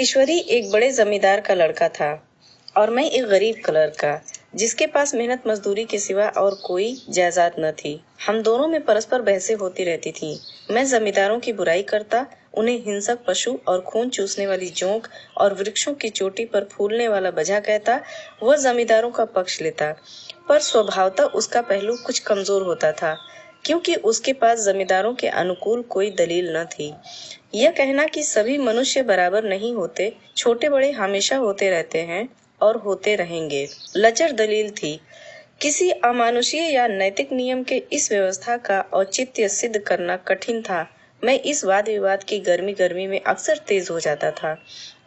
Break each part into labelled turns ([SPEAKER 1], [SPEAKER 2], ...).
[SPEAKER 1] ईश्वरी एक बड़े जमींदार का लड़का था और मैं एक गरीब का लड़का, जिसके पास मेहनत मजदूरी के सिवा और कोई जायदाद न थी। हम दोनों में परस्पर बहसें होती रहती थीं। मैं जमींदारों की बुराई करता, उन्हें हिंसक पशु और खून चूसने वाली जोंक और वृक्षों की चोटी पर फूलने वाला बजा कहता। वह जमींदारों का पक्ष लेता, पर स्वभावतः उसका पहलू कुछ कमजोर होता था, क्योंकि उसके पास जमींदारों के अनुकूल कोई दलील न थी। यह कहना कि सभी मनुष्य बराबर नहीं होते, छोटे बड़े हमेशा होते रहते हैं और होते रहेंगे, लचर दलील थी। किसी अमानुषीय या नैतिक नियम के इस व्यवस्था का औचित्य सिद्ध करना कठिन था। मैं इस वाद विवाद की गर्मी गर्मी में अक्सर तेज हो जाता था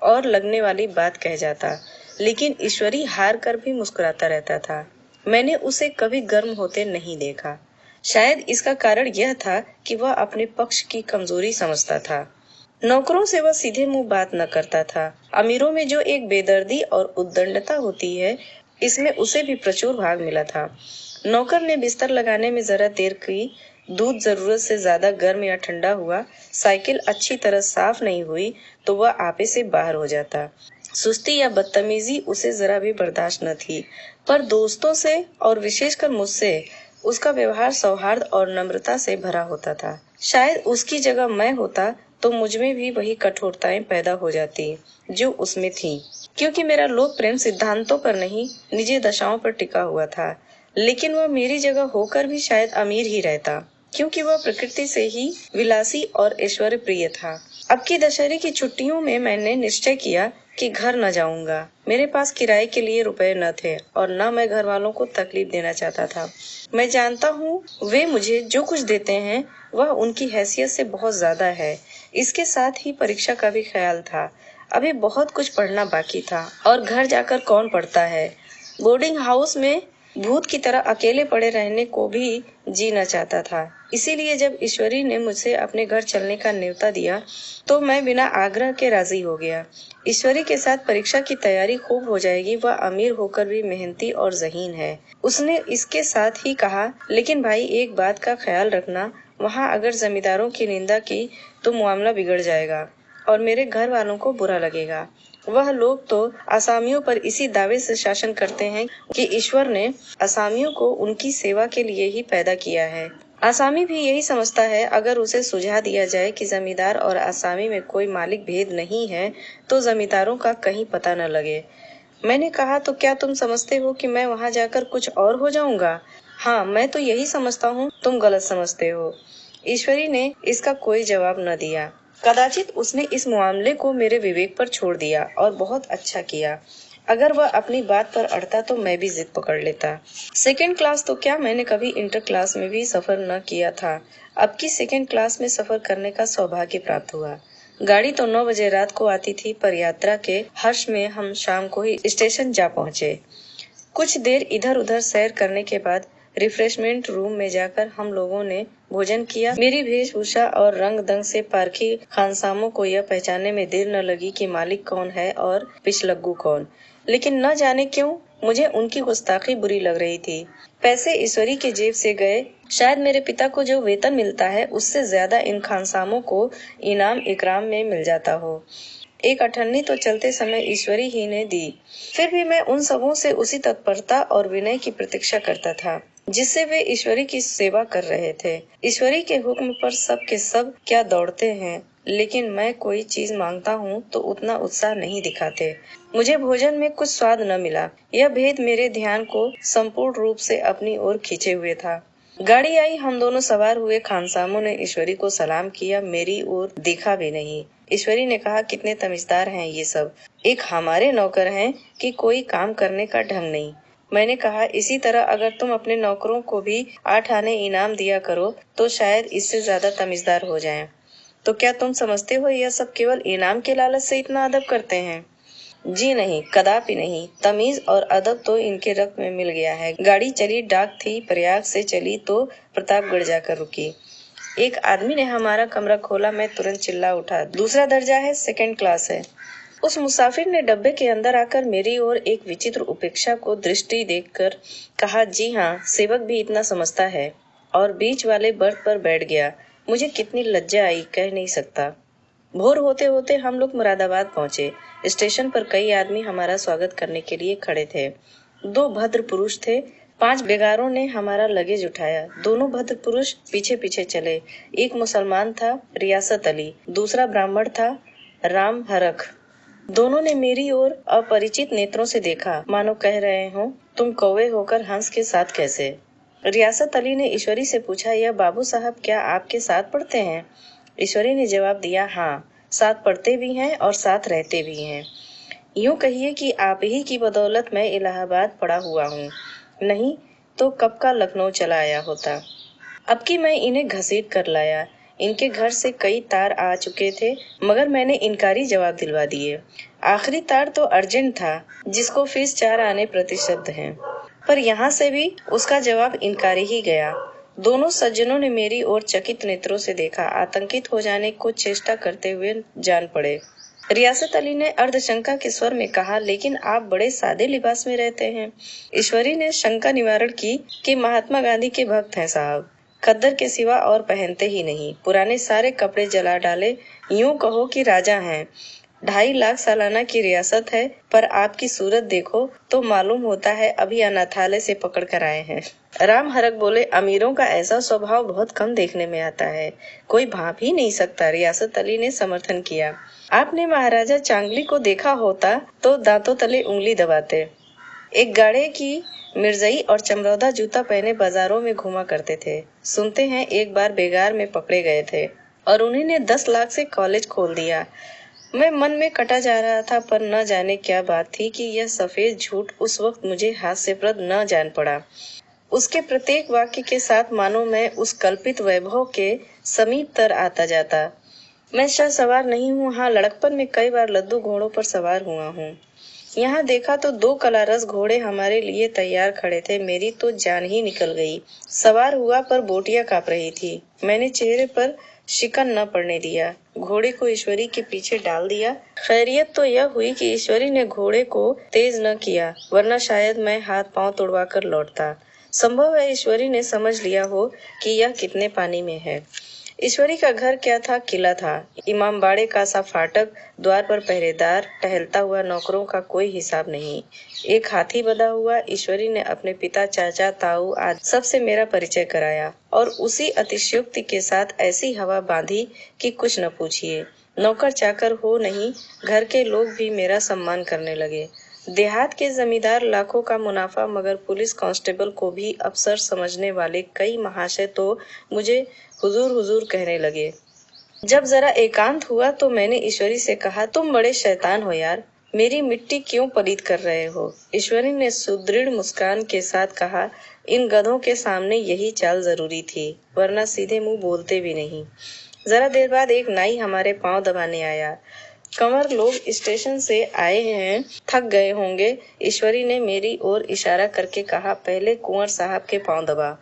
[SPEAKER 1] और लगने वाली बात कह जाता, लेकिन ईश्वरी हार कर भी मुस्कुराता रहता था। मैंने उसे कभी गर्म होते नहीं देखा। शायद इसका कारण यह था कि वह अपने पक्ष की कमजोरी समझता था। नौकरों से वह सीधे मुंह बात न करता था। अमीरों में जो एक बेदर्दी और उद्दंडता होती है, इसमें उसे भी प्रचुर भाग मिला था। नौकर ने बिस्तर लगाने में जरा देर की, दूध जरूरत से ज्यादा गर्म या ठंडा हुआ, साइकिल अच्छी तरह साफ नहीं हुई तो वह आपे से बाहर हो जाता। सुस्ती या बदतमीजी उसे जरा भी बर्दाश्त न थी, पर दोस्तों से और विशेषकर मुझसे उसका व्यवहार सौहार्द और नम्रता से भरा होता था। शायद उसकी जगह मैं होता तो मुझमें भी वही कठोरताएं पैदा हो जाती जो उसमें थी, क्योंकि मेरा लोक प्रेम सिद्धांतों पर नहीं, निजी दशाओं पर टिका हुआ था। लेकिन वह मेरी जगह होकर भी शायद अमीर ही रहता, क्योंकि वह प्रकृति से ही विलासी और ऐश्वर्य प्रिय था। अब की दशहरे की छुट्टियों में मैंने निश्चय किया कि घर न जाऊंगा। मेरे पास किराए के लिए रुपए न थे और न मैं घर वालों को तकलीफ देना चाहता था। मैं जानता हूँ वे मुझे जो कुछ देते हैं वह उनकी हैसियत से बहुत ज्यादा है। इसके साथ ही परीक्षा का भी ख्याल था। अभी बहुत कुछ पढ़ना बाकी था और घर जाकर कौन पढ़ता है। बोर्डिंग हाउस में भूत की तरह अकेले पड़े रहने को भी जी न चाहता था। इसीलिए जब ईश्वरी ने मुझसे अपने घर चलने का न्योता दिया तो मैं बिना आग्रह के राजी हो गया। ईश्वरी के साथ परीक्षा की तैयारी खूब हो जाएगी। वह अमीर होकर भी मेहनती और ज़हीन है। उसने इसके साथ ही कहा, लेकिन भाई एक बात का ख्याल रखना, वहाँ अगर जमींदारों की निंदा की तो मामला बिगड़ जाएगा और मेरे घर वालों को बुरा लगेगा। वह लोग तो असामियों पर इसी दावे से शासन करते हैं कि ईश्वर ने असामियों को उनकी सेवा के लिए ही पैदा किया है। आसामी भी यही समझता है। अगर उसे सुझा दिया जाए कि जमींदार और आसामी में कोई मालिक भेद नहीं है तो जमींदारों का कहीं पता न लगे। मैंने कहा, तो क्या तुम समझते हो कि मैं वहाँ जाकर कुछ और हो जाऊंगा? हाँ, मैं तो यही समझता हूँ, तुम गलत समझते हो। ईश्वरी ने इसका कोई जवाब न दिया। कदाचित उसने इस मामले को मेरे विवेक पर छोड़ दिया और बहुत अच्छा किया। अगर वह अपनी बात पर अड़ता तो मैं भी जिद पकड़ लेता। सेकंड क्लास तो क्या, मैंने कभी इंटर क्लास में भी सफर न किया था। अब की सेकंड क्लास में सफर करने का सौभाग्य प्राप्त हुआ। गाड़ी तो 9 बजे रात को आती थी, पर यात्रा के हर्ष में हम शाम को ही स्टेशन जा पहुंचे। कुछ देर इधर उधर सैर करने के बाद रिफ्रेशमेंट रूम में जाकर हम लोगों ने भोजन किया। मेरी वेशभूषा और रंग दंग से पारखी खानसामों को यह पहचानने में देर न लगी कि मालिक कौन है और पिछलग्गू कौन। लेकिन न जाने क्यों मुझे उनकी गुस्ताखी बुरी लग रही थी। पैसे ईश्वरी के जेब से गए। शायद मेरे पिता को जो वेतन मिलता है उससे ज्यादा इन खानसामों को इनाम इकराम में मिल जाता हो। एक अठन्नी तो चलते समय ईश्वरी ही ने दी। फिर भी मैं उन सबों से उसी तत्परता और विनय की प्रतीक्षा करता था जिससे वे ईश्वरी की सेवा कर रहे थे। ईश्वरी के हुक्म पर सब के सब क्या दौड़ते हैं, लेकिन मैं कोई चीज मांगता हूँ तो उतना उत्साह नहीं दिखाते। मुझे भोजन में कुछ स्वाद न मिला। यह भेद मेरे ध्यान को संपूर्ण रूप से अपनी ओर खींचे हुए था। गाड़ी आई, हम दोनों सवार हुए। खानसामों ने ईश्वरी को सलाम किया, मेरी ओर देखा भी नहीं। ईश्वरी ने कहा, कितने तमीजदार हैं ये सब, एक हमारे नौकर हैं कि कोई काम करने का ढंग नहीं। मैंने कहा, इसी तरह अगर तुम अपने नौकरों को भी 8 आने इनाम दिया करो तो शायद इससे ज्यादा तमीजदार हो जाएं। तो क्या तुम समझते हो यह सब केवल इनाम के लालच से इतना अदब करते हैं? जी नहीं, कदापि नहीं। तमीज और अदब तो इनके रक्त में मिल गया है। गाड़ी चली, डाक थी, प्रयाग से चली तो प्रतापगढ़ जाकर रुकी। एक आदमी ने हमारा कमरा खोला। मैं तुरंत चिल्ला उठा, दूसरा दर्जा है, सेकंड क्लास है। उस मुसाफिर ने डब्बे के अंदर आकर मेरी ओर एक विचित्र उपेक्षा को दृष्टि देखकर कहा, जी हाँ, सेवक भी इतना समझता है, और बीच वाले बर्थ पर बैठ गया। मुझे कितनी लज्जा आई, कह नहीं सकता। भोर होते होते हम लोग मुरादाबाद पहुंचे। स्टेशन पर कई आदमी हमारा स्वागत करने के लिए खड़े थे। 2 भद्र पुरुष थे। 5 बेगारों ने हमारा लगेज उठाया। दोनों भद्र पुरुष पीछे पीछे चले। एक मुसलमान था, रियासत अली, दूसरा ब्राह्मण था, राम हरख। दोनों ने मेरी ओर अपरिचित नेत्रों से देखा, मानो कह रहे हो, तुम कौवे होकर हंस के साथ कैसे? रियासत अली ने ईश्वरी से पूछा, यह बाबू साहब क्या आपके साथ पढ़ते हैं? ईश्वरी ने जवाब दिया, हाँ, साथ पढ़ते भी हैं और साथ रहते भी हैं। यूं कहिए कि आप ही की बदौलत मैं इलाहाबाद पड़ा हुआ हूँ, नहीं तो कब का लखनऊ चला आया होता। अब की मैं इन्हें घसीट कर लाया। इनके घर से कई तार आ चुके थे, मगर मैंने इनकारी जवाब दिलवा दिए। आखिरी तार तो अर्जेंट था, जिसको फीस 4 आने प्रति शब्द है, पर यहाँ से भी उसका जवाब इनकारी ही गया। दोनों सज्जनों ने मेरी ओर चकित नेत्रों से देखा, आतंकित हो जाने को चेष्टा करते हुए जान पड़े। रियासत अली ने अर्धशंका के स्वर में कहा, लेकिन आप बड़े सादे लिबास में रहते हैं। ईश्वरी ने शंका निवारण की कि महात्मा गांधी के भक्त हैं साहब, खद्दर के सिवा और पहनते ही नहीं, पुराने सारे कपड़े जला डाले, यूं कहो कि राजा हैं। 2.5 लाख सालाना की रियासत है, पर आपकी सूरत देखो तो मालूम होता है अभी अनाथालय से पकड़ कर आए हैं। राम हरक बोले, अमीरों का ऐसा स्वभाव बहुत कम देखने में आता है, कोई भाप ही नहीं सकता। रियासत अली ने समर्थन किया, आपने महाराजा चांगली को देखा होता तो दांतों तले उंगली दबाते। एक गाड़े की मिर्जई और चमरौधा जूता पहने बाजारों में घुमा करते थे। सुनते हैं एक बार बेगार में पकड़े गए थे और उन्हीं ने 10 लाख से कॉलेज खोल दिया। मैं मन में कटा जा रहा था, पर न जाने क्या बात थी कि यह सफेद झूठ उस वक्त मुझे हास्यप्रद न जान पड़ा। उसके प्रत्येक वाक्य के साथ मानो मैं उस कल्पित वैभव के समीप तर आता जाता। मैं सवार नहीं हूँ, हाँ, लड़कपन में कई बार लद्दू घोड़ों पर सवार हुआ हूँ। यहाँ देखा तो 2 कलारस घोड़े हमारे लिए तैयार खड़े थे। मेरी तो जान ही निकल गई। सवार हुआ पर बोटियां कांप रही थी। मैंने चेहरे पर शिकन न पड़ने दिया। घोड़े को ईश्वरी के पीछे डाल दिया। खैरियत तो यह हुई कि ईश्वरी ने घोड़े को तेज न किया, वरना शायद मैं हाथ पांव तोड़वा कर लौटता। संभव है ईश्वरी ने समझ लिया हो कि यह कितने पानी में है। ईश्वरी का घर क्या था? किला था। इमामबाड़े का सा फाटक, द्वार पर पहरेदार, टहलता हुआ नौकरों का कोई हिसाब नहीं। एक हाथी बंधा हुआ। ईश्वरी ने अपने पिता, चाचा, ताऊ आदि सबसे मेरा परिचय कराया और उसी अतिशयोक्ति के साथ ऐसी हवा बांधी कि कुछ न पूछिए। नौकर चाकर हो नहीं, घर के लोग भी मेरा सम्मान करने लगे। देहात के जमींदार लाखों का मुनाफा, मगर पुलिस कांस्टेबल को भी अफसर समझने वाले कई महाशय तो मुझे हुजूर हुजूर कहने लगे। जब जरा एकांत हुआ तो मैंने ईश्वरी से कहा, तुम बड़े शैतान हो यार, मेरी मिट्टी क्यों पलीत कर रहे हो? ईश्वरी ने सुदृढ़ मुस्कान के साथ कहा, इन गधों के सामने यही चाल जरूरी थी, वरना सीधे मुंह बोलते भी नहीं। जरा देर बाद एक नाई हमारे पांव दबाने आया। कंवर लोग स्टेशन से आए हैं, थक गए होंगे। ईश्वरी ने मेरी ओर इशारा करके कहा, पहले कुंवर साहब के पांव दबा।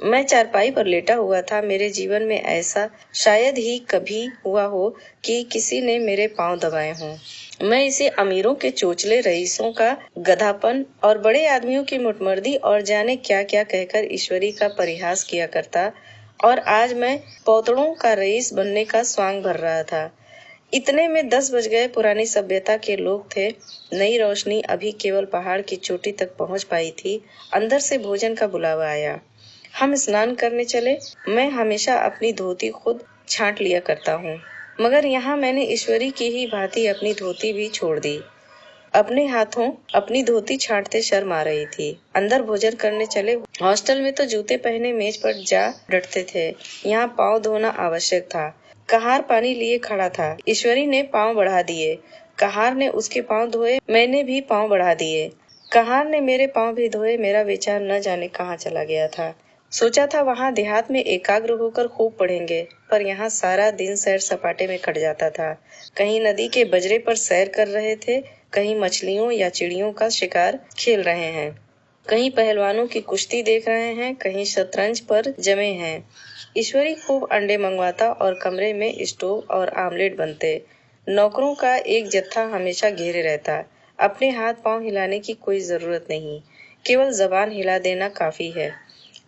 [SPEAKER 1] मैं चारपाई पर लेटा हुआ था। मेरे जीवन में ऐसा शायद ही कभी हुआ हो कि किसी ने मेरे पांव दबाए हों। मैं इसे अमीरों के चोचले रईसों का गधापन और बड़े आदमियों की मुटमर्दी और जाने क्या क्या कहकर ईश्वरी का परिहास किया करता, और आज मैं पौतड़ों का रईस बनने का स्वांग भर रहा था। इतने में 10 बज गए। पुरानी सभ्यता के लोग थे। नई रोशनी अभी केवल पहाड़ की चोटी तक पहुंच पाई थी। अंदर से भोजन का बुलावा आया। हम स्नान करने चले। मैं हमेशा अपनी धोती खुद छांट लिया करता हूँ, मगर यहाँ मैंने ईश्वरी की ही भांति अपनी धोती भी छोड़ दी। अपने हाथों अपनी धोती छांटते शर्म आ रही थी। अंदर भोजन करने चले। हॉस्टल में तो जूते पहने मेज पर जा डटते थे, यहाँ पाँव धोना आवश्यक था। कहार पानी लिए खड़ा था। ईश्वरी ने पाँव बढ़ा दिए। कहार ने उसके पाँव धोए, मैंने भी पाँव बढ़ा दिए। कहार ने मेरे पाँव भी धोए। मेरा विचार न जाने कहाँ चला गया था। सोचा था वहाँ देहात में एकाग्र होकर खूब पढ़ेंगे, पर यहाँ सारा दिन सैर सपाटे में कट जाता था। कहीं नदी के बजरे पर सैर कर रहे थे, कहीं मछलियों या चिड़ियों का शिकार खेल रहे हैं, कहीं पहलवानों की कुश्ती देख रहे हैं, कहीं शतरंज पर जमे हैं। ईश्वरी खूब अंडे मंगवाता और कमरे में स्टोव और आमलेट बनते। नौकरों का एक जत्था हमेशा घेरे रहता। अपने हाथ पांव हिलाने की कोई जरूरत नहीं, केवल जबान हिला देना काफी है।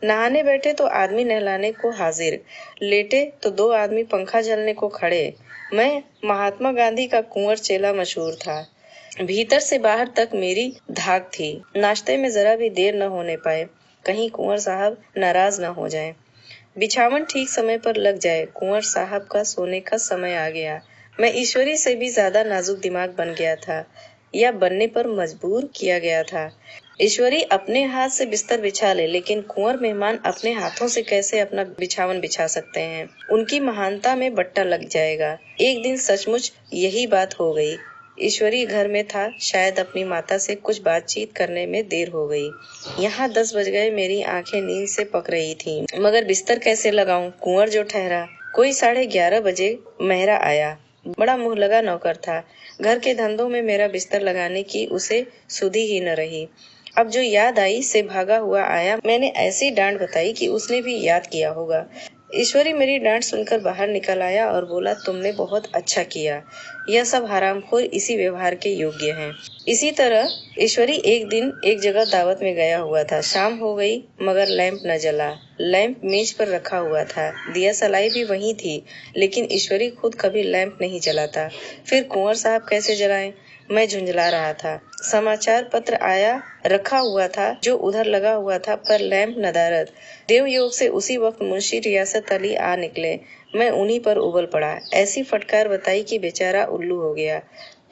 [SPEAKER 1] नहाने बैठे तो आदमी नहलाने को हाजिर, लेटे तो 2 आदमी पंखा झलने को खड़े। मैं महात्मा गांधी का कुंवर चेला मशहूर था। भीतर से बाहर तक मेरी धाक थी। नाश्ते में जरा भी देर न होने पाए, कहीं कुंवर साहब नाराज न हो जाएं। बिछावन ठीक समय पर लग जाए, कुंवर साहब का सोने का समय आ गया। मैं ईश्वरी से भी ज्यादा नाजुक दिमाग बन गया था, या बनने पर मजबूर किया गया था। ईश्वरी अपने हाथ से बिस्तर बिछा ले, लेकिन कुंवर मेहमान अपने हाथों से कैसे अपना बिछावन बिछा सकते हैं? उनकी महानता में बट्टा लग जाएगा। एक दिन सचमुच यही बात हो गई। ईश्वरी घर में था, शायद अपनी माता से कुछ बातचीत करने में देर हो गई। यहाँ 10 बज गए, मेरी आंखें नींद से पक रही थीं, मगर बिस्तर कैसे लगाऊं? कुंवर जो ठहरा। कोई 11:30 बजे मेहरा आया। बड़ा मुंह लगा नौकर था। घर के धंधों में मेरा बिस्तर लगाने की उसे सुधि ही न रही। अब जो याद आई से भागा हुआ आया। मैंने ऐसी डांट बताई कि उसने भी याद किया होगा। ईश्वरी मेरी डांट सुनकर बाहर निकल आया और बोला, तुमने बहुत अच्छा किया। यह सब हरामखोर इसी व्यवहार के योग्य हैं। इसी तरह ईश्वरी एक दिन एक जगह दावत में गया हुआ था। शाम हो गई, मगर लैंप न जला। लैंप मेज पर रखा हुआ था, दिया सलाई भी वहीं थी, लेकिन ईश्वरी खुद कभी लैंप नहीं जलाता। फिर कुंवर साहब कैसे जलाएं? मैं झुंझला रहा था। समाचार पत्र आया रखा हुआ था, जो उधर लगा हुआ था, पर लैंप नदारद। देव योग से उसी वक्त मुंशी रियासत अली आ निकले। मैं उन्हीं पर उबल पड़ा। ऐसी फटकार बताई कि बेचारा उल्लू हो गया।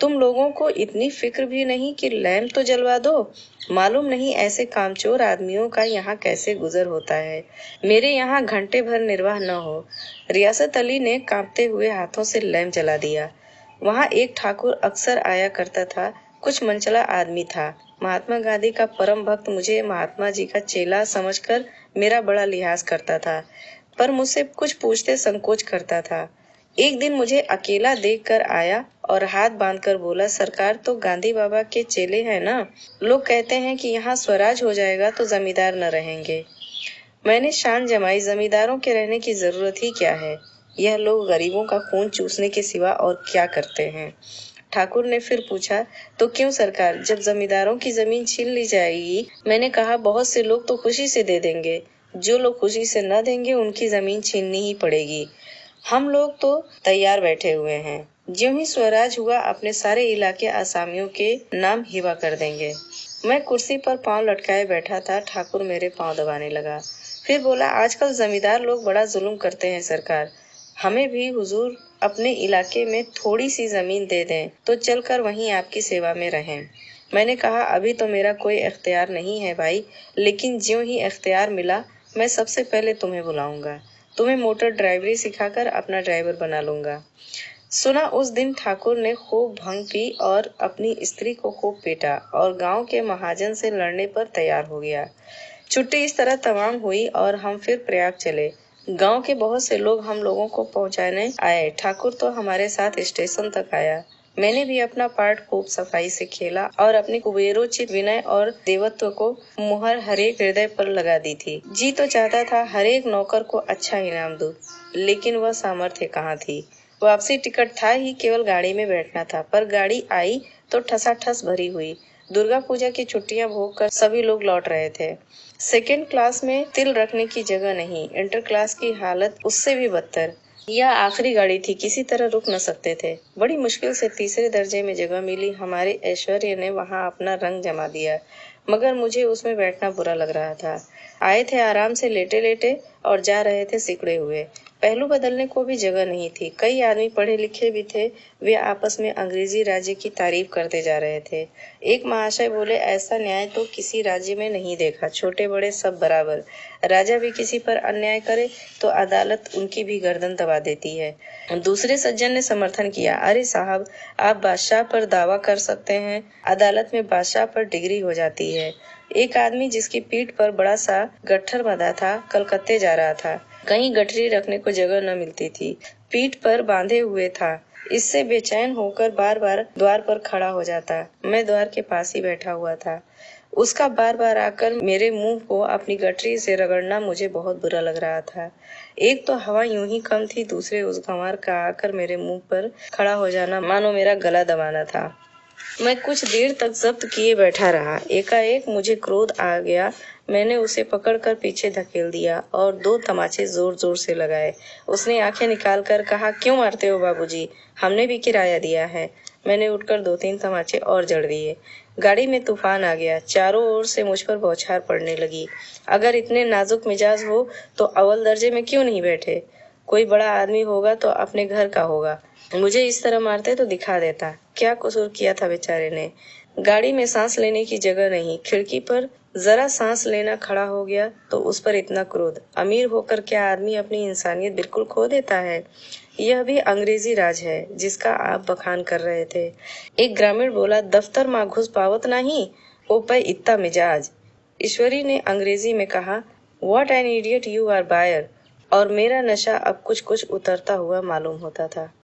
[SPEAKER 1] तुम लोगों को इतनी फिक्र भी नहीं कि लैंप तो जलवा दो? मालूम नहीं ऐसे कामचोर आदमियों का यहाँ कैसे गुजर होता है। मेरे यहाँ घंटे भर निर्वाह न हो। रियासत अली ने कांपते हुए हाथों से लैंप जला दिया। वहाँ एक ठाकुर अक्सर आया करता था, कुछ मनचला आदमी था। महात्मा गांधी का परम भक्त मुझे महात्मा जी का चेला समझकर मेरा बड़ा लिहाज करता था, पर मुझसे कुछ पूछते संकोच करता था। एक दिन मुझे अकेला देखकर आया और हाथ बांधकर बोला, सरकार तो गांधी बाबा के चेले हैं ना? लोग कहते हैं कि यहाँ स्वराज हो जाएगा तो जमींदार न रहेंगे। मैंने शान जमाई, जमींदारों के रहने की जरूरत ही क्या है? यह लोग गरीबों का खून चूसने के सिवा और क्या करते हैं? ठाकुर ने फिर पूछा, तो क्यों सरकार, जब जमींदारों की जमीन छीन ली जाएगी? मैंने कहा, बहुत से लोग तो खुशी से दे देंगे, जो लोग खुशी से न देंगे उनकी जमीन छीननी ही पड़ेगी। हम लोग तो तैयार बैठे हुए हैं। ज्यों ही स्वराज हुआ, अपने सारे इलाके आसामियों के नाम हिबा कर देंगे। मैं कुर्सी पर पांव लटकाए बैठा था। ठाकुर मेरे पांव दबाने लगा। फिर बोला, आजकल जमींदार लोग बड़ा जुल्म करते हैं सरकार। हमें भी हुजूर अपने इलाके में थोड़ी सी जमीन दे दें तो चलकर वहीं आपकी सेवा में रहें। मैंने कहा, अभी तो मेरा कोई इख्तियार नहीं है भाई, लेकिन ज्यों ही इख्तियार मिला मैं सबसे पहले तुम्हें बुलाऊंगा। तुम्हें मोटर ड्राइवरी सिखाकर अपना ड्राइवर बना लूंगा। सुना उस दिन ठाकुर ने खूब भंग पी और अपनी स्त्री को खूब पीटा और गांव के महाजन से लड़ने पर तैयार हो गया। छुट्टी इस तरह तमाम हुई और हम फिर प्रयाग चले। गांव के बहुत से लोग हम लोगों को पहुंचाने आए। ठाकुर तो हमारे साथ स्टेशन तक आया। मैंने भी अपना पार्ट खूब सफाई से खेला और अपने कुबेरोचित विनय और देवत्व को मुहर हरेक हृदय पर लगा दी थी। जी तो चाहता था हरेक नौकर को अच्छा इनाम दूं, लेकिन वह सामर्थ्य कहाँ थी। वापसी टिकट था ही, केवल गाड़ी में बैठना था, पर गाड़ी आई तो ठसाठस भरी हुई। दुर्गा पूजा की छुट्टियां भोग कर सभी लोग लौट रहे थे। सेकेंड क्लास में तिल रखने की जगह नहीं। इंटर क्लास की हालत उससे भी बदतर। यह आखिरी गाड़ी थी, किसी तरह रुक न सकते थे। बड़ी मुश्किल से तीसरे दर्जे में जगह मिली। हमारे ऐश्वर्य ने वहां अपना रंग जमा दिया, मगर मुझे उसमें बैठना बुरा लग रहा था। आए थे आराम से लेटे लेटे और जा रहे थे सिकुड़े हुए। पहलू बदलने को भी जगह नहीं थी। कई आदमी पढ़े लिखे भी थे। वे आपस में अंग्रेजी राज्य की तारीफ करते जा रहे थे। एक महाशय बोले, ऐसा न्याय तो किसी राज्य में नहीं देखा, छोटे बड़े सब बराबर। राजा भी किसी पर अन्याय करे तो अदालत उनकी भी गर्दन दबा देती है। दूसरे सज्जन ने समर्थन किया, अरे साहब, आप बादशाह पर दावा कर सकते हैं, अदालत में बादशाह पर डिग्री हो जाती है। एक आदमी जिसकी पीठ पर बड़ा सा गट्ठर बंधा था, कलकत्ते जा रहा था। कहीं गठरी रखने को जगह न मिलती थी, पीठ पर बांधे हुए था। इससे बेचैन होकर बार बार द्वार पर खड़ा हो जाता। मैं द्वार के पास ही बैठा हुआ था। उसका बार बार आकर मेरे मुंह को अपनी गठरी से रगड़ना मुझे बहुत बुरा लग रहा था। एक तो हवा यूं ही कम थी, दूसरे उस गंवार का आकर मेरे मुंह पर खड़ा हो जाना मानो मेरा गला दबाना था। मैं कुछ देर तक जब्त किए बैठा रहा। एकाएक मुझे क्रोध आ गया। मैंने उसे पकड़कर पीछे धकेल दिया और 2 तमाचे जोर जोर से लगाए। उसने आंखें निकालकर कहा, क्यों मारते हो बाबूजी? हमने भी किराया दिया है। मैंने उठकर 2-3 तमाचे और जड़ दिए। गाड़ी में तूफान आ गया। चारों ओर से मुझ पर बौछार पड़ने लगी। अगर इतने नाजुक मिजाज हो तो अव्वल दर्जे में क्यों नहीं बैठे? कोई बड़ा आदमी होगा तो अपने घर का होगा। मुझे इस तरह मारते तो दिखा देता। क्या कसूर किया था बेचारे ने? गाड़ी में सांस लेने की जगह नहीं। खिड़की पर जरा सांस लेना खड़ा हो गया तो उस पर इतना क्रोध। अमीर होकर क्या आदमी अपनी इंसानियत बिल्कुल खो देता है? यह भी अंग्रेजी राज है जिसका आप बखान कर रहे थे। एक ग्रामीण बोला, दफ्तर माँ घुस पावत नहीं, ओ पे इत्ता मिजाज। ईश्वरी ने अंग्रेजी में कहा, what an idiot you are buyer. और मेरा नशा अब कुछ कुछ उतरता हुआ मालूम होता था।